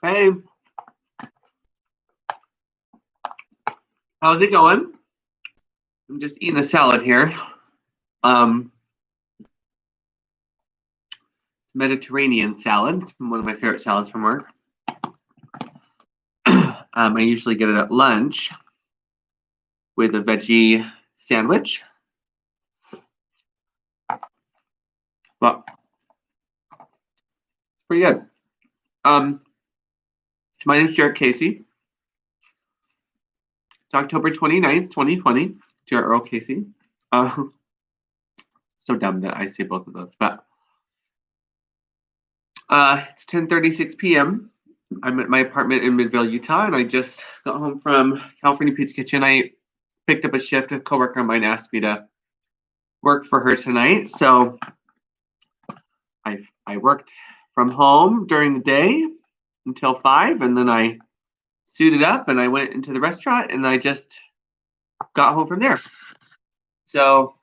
Hey, how's it going? I'm just eating a salad here. Um, Mediterranean salad. It's one of my favorite salads from work. I usually get it at lunch with a veggie sandwich. Well, it's pretty good. Um, so my name's Jarrett Casey. It's October 29th, 2020. Jarrett Earl Casey. So dumb that I say both of those, but it's 10:36 p.m. I'm at my apartment in Midvale, Utah, and I just got home from California Pizza Kitchen. I picked up a shift. A coworker of mine asked me to work for her tonight, so I worked from home during the day until 5, and then I suited up and I went into the restaurant, and I just got home from there. So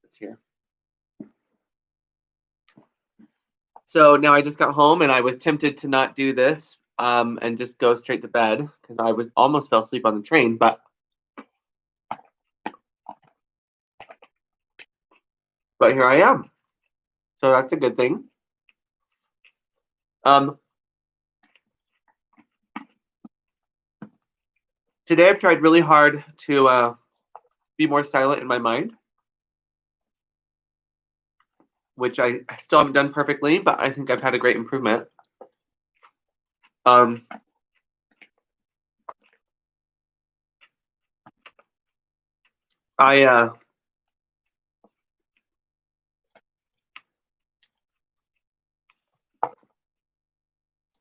it's here. So now I just got home, and I was tempted to not do this and just go straight to bed because I was almost fell asleep on the train, but here I am. So that's a good thing. Today I've tried really hard to be more silent in my mind, which I still haven't done perfectly, but I think I've had a great improvement. I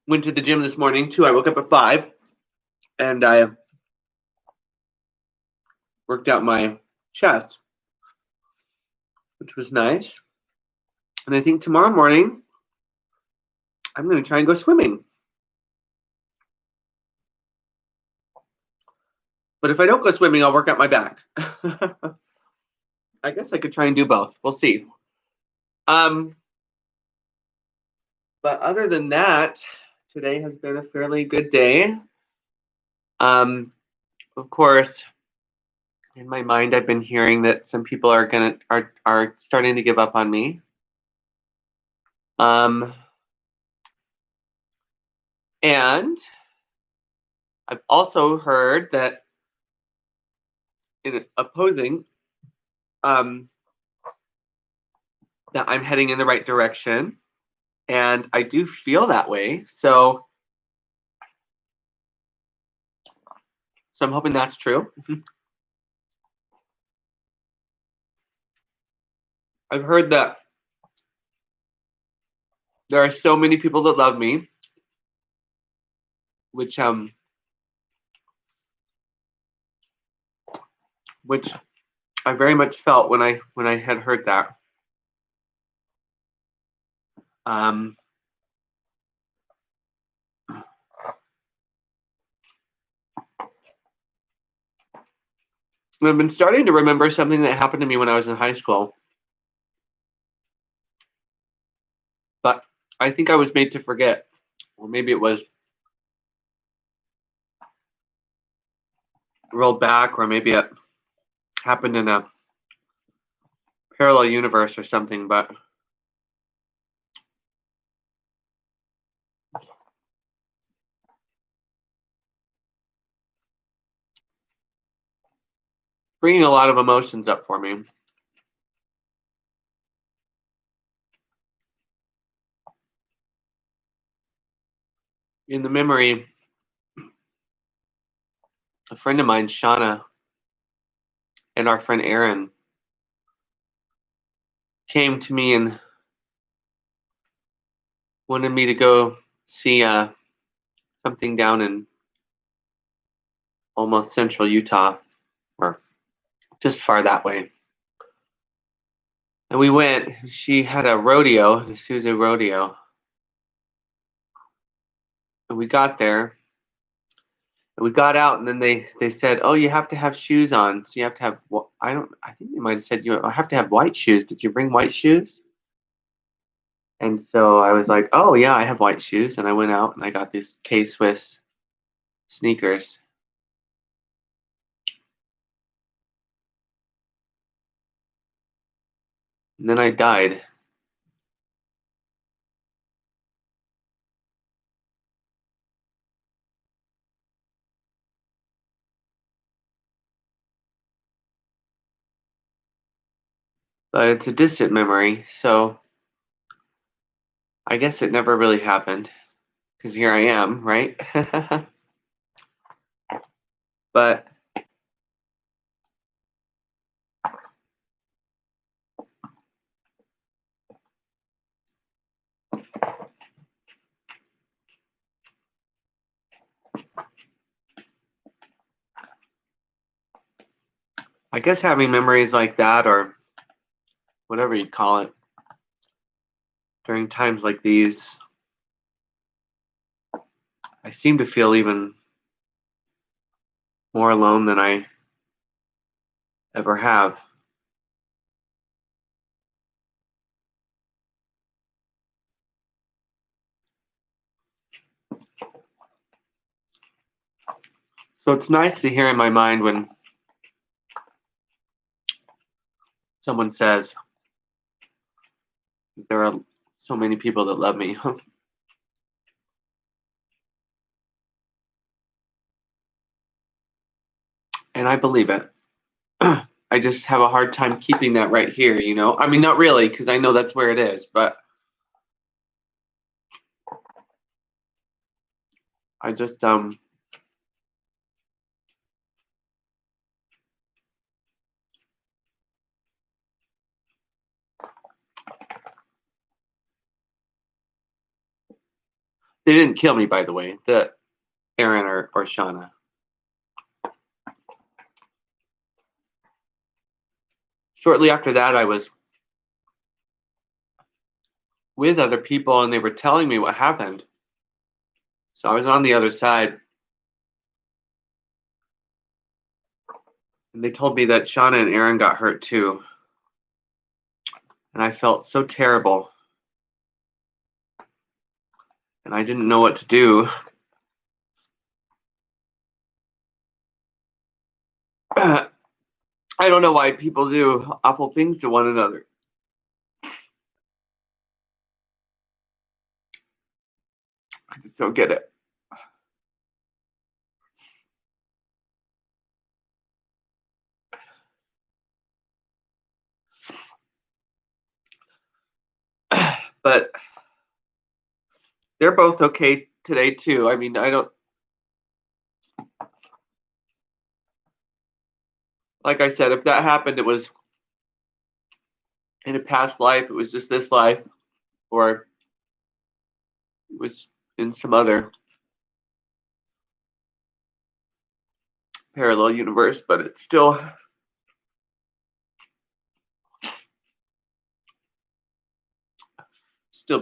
went to the gym this morning too. I woke up at 5 and I worked out my chest, which was nice. And I think tomorrow morning I'm going to try and go swimming. But if I don't go swimming, I'll work out my back. I guess I could try and do both. We'll see. But other than that, today has been a fairly good day. Of course, in my mind, I've been hearing that some people are starting to give up on me. And I've also heard that in opposing that I'm heading in the right direction, and I do feel that way. So I'm hoping that's true. I've heard that there are so many people that love me, which I very much felt when I had heard that. I've been starting to remember something that happened to me when I was in high school. But I think I was made to forget. Or maybe it was rolled back, or maybe it happened in a parallel universe or something, but bringing a lot of emotions up for me. In the memory, a friend of mine, Shauna, and our friend Aaron came to me and wanted me to go see something down in almost central Utah, or just far that way. And we went. She had a rodeo, the Suzu rodeo. And we got there. And we got out, and then they said, "Oh, you have to have shoes on. So you have to have." I think they might have said you have to have white shoes. Did you bring white shoes? And so I was like, oh yeah, I have white shoes. And I went out and I got these K-Swiss sneakers. And then I died. But it's a distant memory, so I guess it never really happened. Because here I am, right? But I guess having memories like that, or whatever you call it, during times like these, I seem to feel even more alone than I ever have. So it's nice to hear in my mind when someone says there are so many people that love me. And I believe it. I just have a hard time keeping that right here, you know? I mean, not really, because I know that's where it is, but I just, they didn't kill me, by the way, the Aaron or Shauna. Shortly after that, I was with other people and they were telling me what happened. So I was on the other side and they told me that Shauna and Aaron got hurt too. And I felt so terrible. And I didn't know what to do. I don't know why people do awful things to one another. I just don't get it. But they're both okay today too. I mean, I don't, like I said, if that happened, it was in a past life, it was just this life, or it was in some other parallel universe, but it still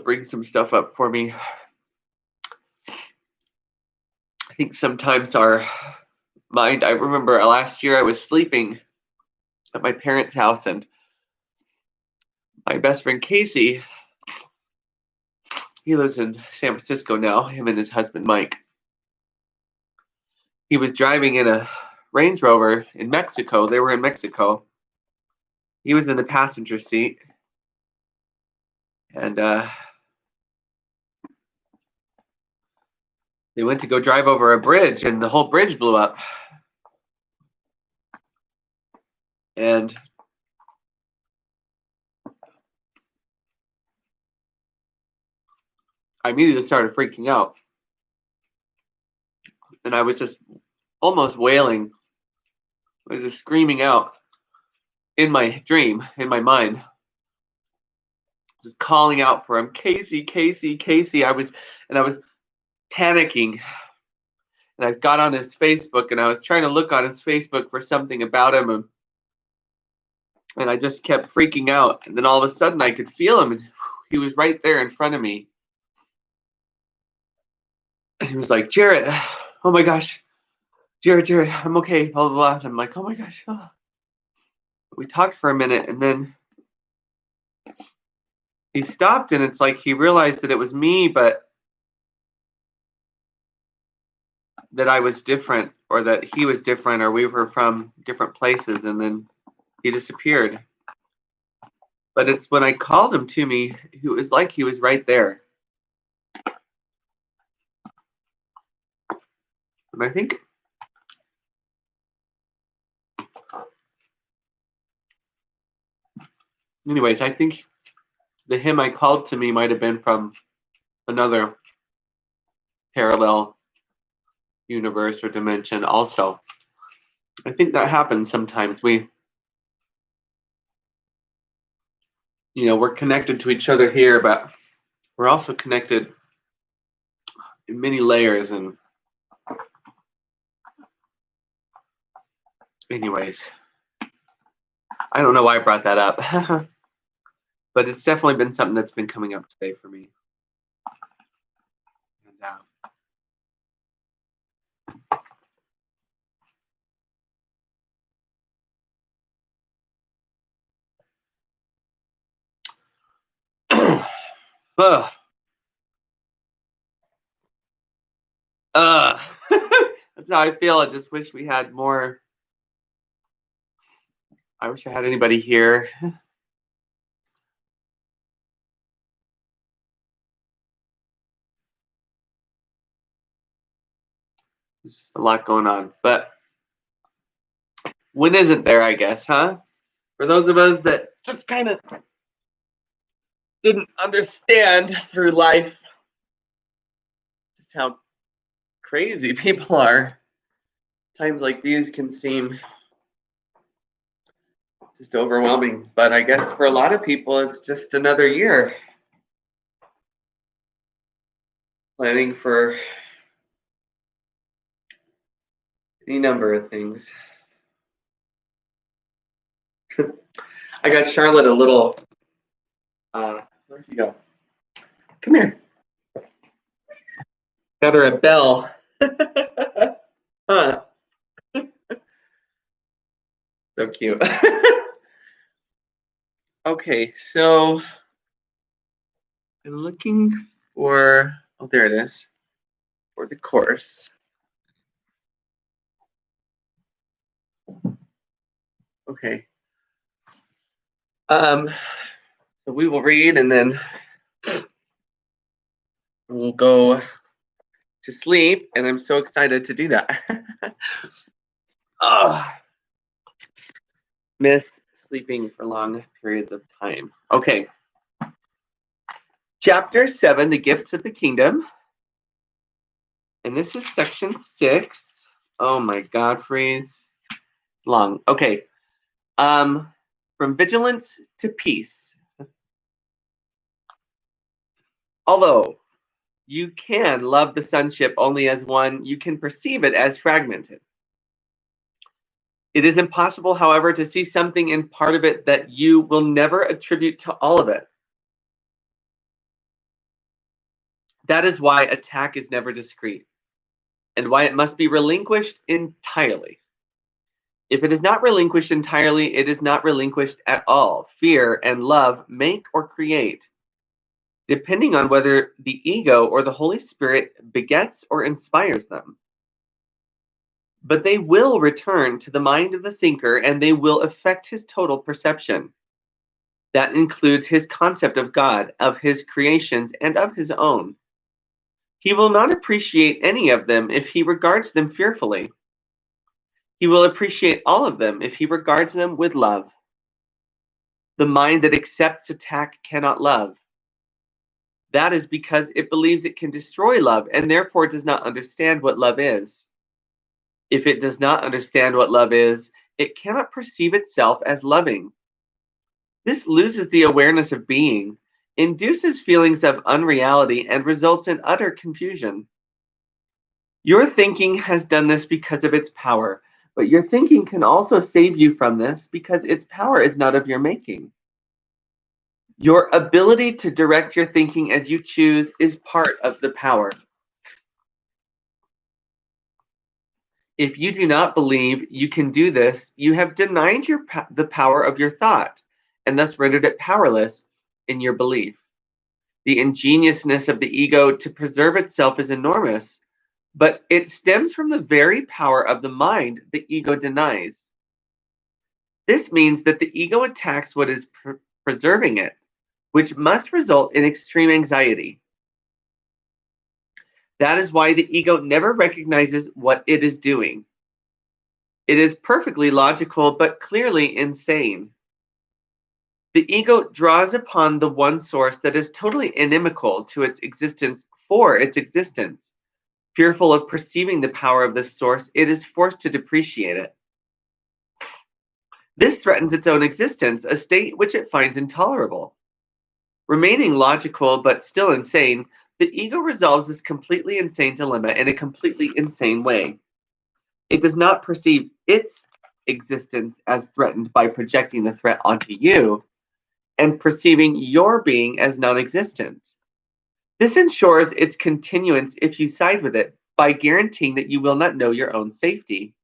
brings some stuff up for me. I think sometimes our mind, I remember last year I was sleeping at my parents' house and my best friend Casey, he lives in San Francisco now, him and his husband Mike. He was driving in a Range Rover in Mexico. They were in Mexico. He was in the passenger seat. And they went to go drive over a bridge and the whole bridge blew up. And I immediately started freaking out. And I was just almost wailing. I was just screaming out in my dream, in my mind, just calling out for him, Casey, Casey, Casey. I was panicking. And I got on his Facebook and I was trying to look on his Facebook for something about him. And I just kept freaking out. And then all of a sudden I could feel him. And he was right there in front of me. And he was like, Jarrett, oh my gosh. Jarrett, I'm okay, blah, blah, blah. And I'm like, oh my gosh. Oh. We talked for a minute and then he stopped, and it's like he realized that it was me, but that I was different, or that he was different, or we were from different places, and then he disappeared. But it's when I called him to me, it was like he was right there. And I think anyways, I think the him I called to me might have been from another parallel universe or dimension also. I think that happens sometimes. We're connected to each other here, but we're also connected in many layers. And anyways, I don't know why I brought that up, but it's definitely been something that's been coming up today for me. And that's how I feel. I just wish we had more. I wish I had anybody here. There's just a lot going on. But when isn't there, I guess, huh? For those of us that just kind of didn't understand through life just how crazy people are, times like these can seem just overwhelming. But I guess for a lot of people, it's just another year planning for any number of things. I got Charlotte a little. Where'd she go? Come here. Got her a bell. Huh. So cute. Okay, so I'm looking for. Oh, there it is. For the course. Okay. So we will read, and then we'll go to sleep, and I'm so excited to do that. Oh, miss sleeping for long periods of time. Okay. Chapter 7, The Gifts of the Kingdom. And this is section 6. Oh my God, freeze. It's long. Okay. From vigilance to peace. Although you can love the sonship only as one, you can perceive it as fragmented. It is impossible, however, to see something in part of it that you will never attribute to all of it. That is why attack is never discrete, and why it must be relinquished entirely. If it is not relinquished entirely, it is not relinquished at all. Fear and love make or create, depending on whether the ego or the Holy Spirit begets or inspires them. But they will return to the mind of the thinker, and they will affect his total perception. That includes his concept of God, of his creations, and of his own. He will not appreciate any of them if he regards them fearfully. He will appreciate all of them if he regards them with love. The mind that accepts attack cannot love. That is because it believes it can destroy love and therefore does not understand what love is. If it does not understand what love is, it cannot perceive itself as loving. This loses the awareness of being, induces feelings of unreality, and results in utter confusion. Your thinking has done this because of its power, but your thinking can also save you from this because its power is not of your making. Your ability to direct your thinking as you choose is part of the power. If you do not believe you can do this, you have denied the power of your thought, and thus rendered it powerless in your belief. The ingeniousness of the ego to preserve itself is enormous, but it stems from the very power of the mind the ego denies. This means that the ego attacks what is preserving it, which must result in extreme anxiety. That is why the ego never recognizes what it is doing. It is perfectly logical, but clearly insane. The ego draws upon the one source that is totally inimical to its existence for its existence. Fearful of perceiving the power of this source, it is forced to depreciate it. This threatens its own existence, a state which it finds intolerable. Remaining logical but still insane, the ego resolves this completely insane dilemma in a completely insane way. It does not perceive its existence as threatened by projecting the threat onto you and perceiving your being as non-existent. This ensures its continuance if you side with it by guaranteeing that you will not know your own safety.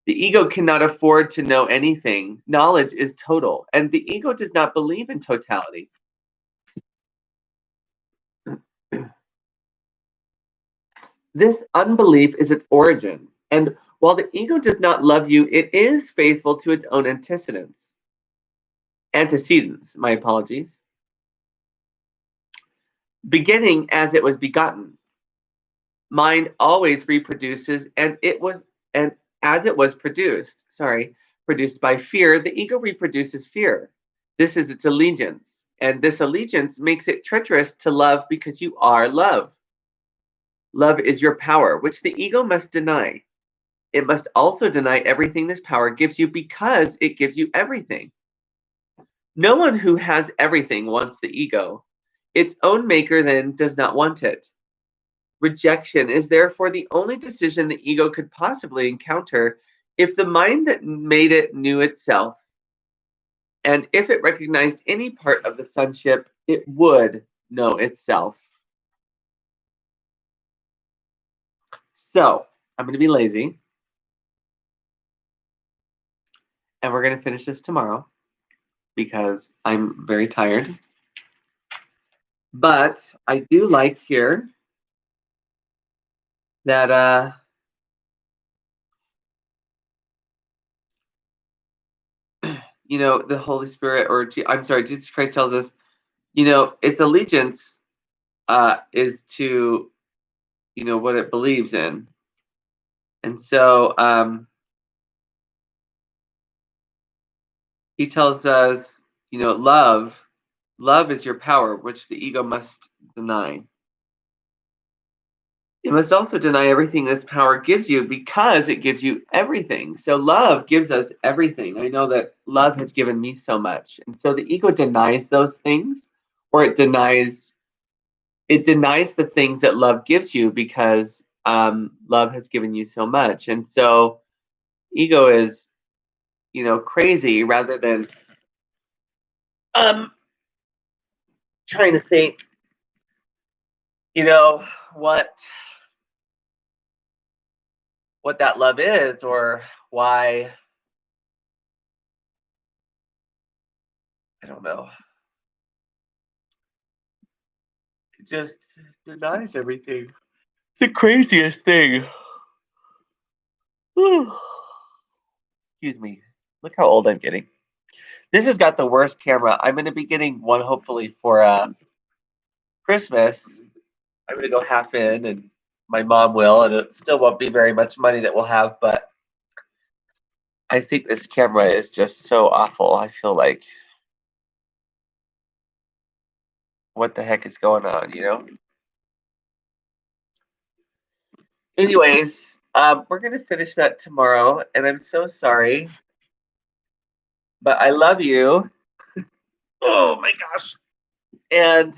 The ego cannot afford to know anything. Knowledge is total, and the ego does not believe in totality. This unbelief is its origin, and while the ego does not love you, it is faithful to its own antecedents, my apologies, beginning as it was begotten. Mind always reproduces, and as it was produced by fear, the ego reproduces fear. This is its allegiance, and this allegiance makes it treacherous to love because you are love. Love is your power, which the ego must deny. It must also deny everything this power gives you because it gives you everything. No one who has everything wants the ego. Its own maker then does not want it. Rejection is therefore the only decision the ego could possibly encounter if the mind that made it knew itself. And if it recognized any part of the sonship, it would know itself. So, I'm going to be lazy. And we're going to finish this tomorrow because I'm very tired. But I do like here that the Holy Spirit, or I'm sorry, Jesus Christ tells us, its allegiance is to, what it believes in. And so he tells us, love is your power, which the ego must deny. It must also deny everything this power gives you because it gives you everything. So love gives us everything. I know that love has given me so much. And so the ego denies those things, or it denies the things that love gives you because love has given you so much. And so ego is, crazy rather than trying to think, what that love is, or why, I don't know. It just denies everything. It's the craziest thing. Excuse me. Look how old I'm getting. This has got the worst camera. I'm going to be getting one hopefully for Christmas. I'm going to go half in, and my mom will, and it still won't be very much money that we'll have, but I think this camera is just so awful. I feel like, what the heck is going on, Anyways, we're going to finish that tomorrow, and I'm so sorry, but I love you. Oh my gosh. And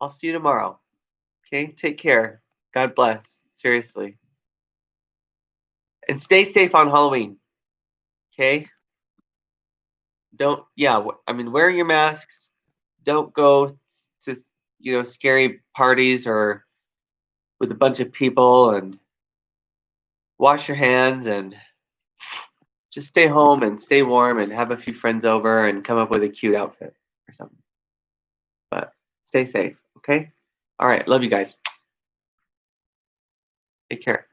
I'll see you tomorrow. Okay? Take care. God bless. Seriously. And stay safe on Halloween. Okay? Wear your masks. Don't go to, scary parties or with a bunch of people, and wash your hands and just stay home and stay warm and have a few friends over and come up with a cute outfit or something. Stay safe. Okay. All right. Love you guys. Take care.